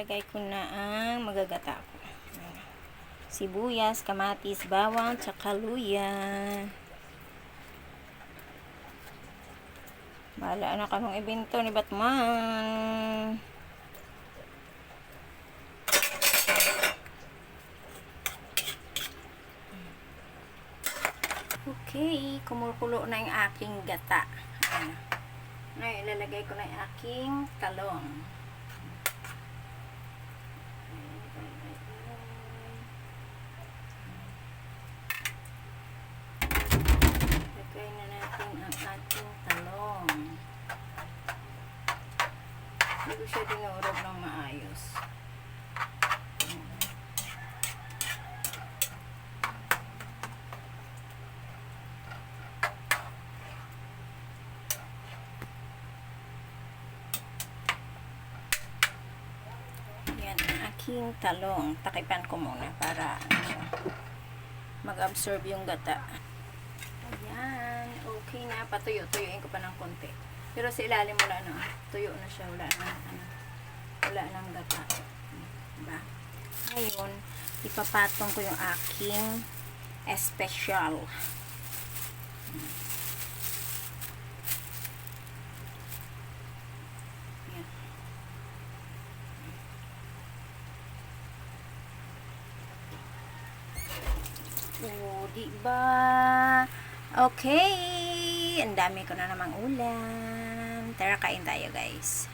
ilalagay ko na ang magagata ko. Sibuyas, kamatis, bawang, tsaka luya. Bahala na kanong ibento ni Batman. Okay, kumukulo na yung aking gata. Ngayon, ilalagay ko na yung aking talong. Lagay na natin ang ating talong. Hindi ko siya dinurog ng maayos. Yan ang aking talong. Takipan ko muna para mag-absorb yung gata. Ayan. Okay na. Patuyo-tuyuin ko pa ng konti. Pero sa ilalim wala na. Tuyo na siya. Wala nang gata. Diba? Ngayon, ipapatong ko yung aking special. Ayan. Oh, diba? Okay. Ang dami ko na namang ulam. Tara, kain tayo, guys.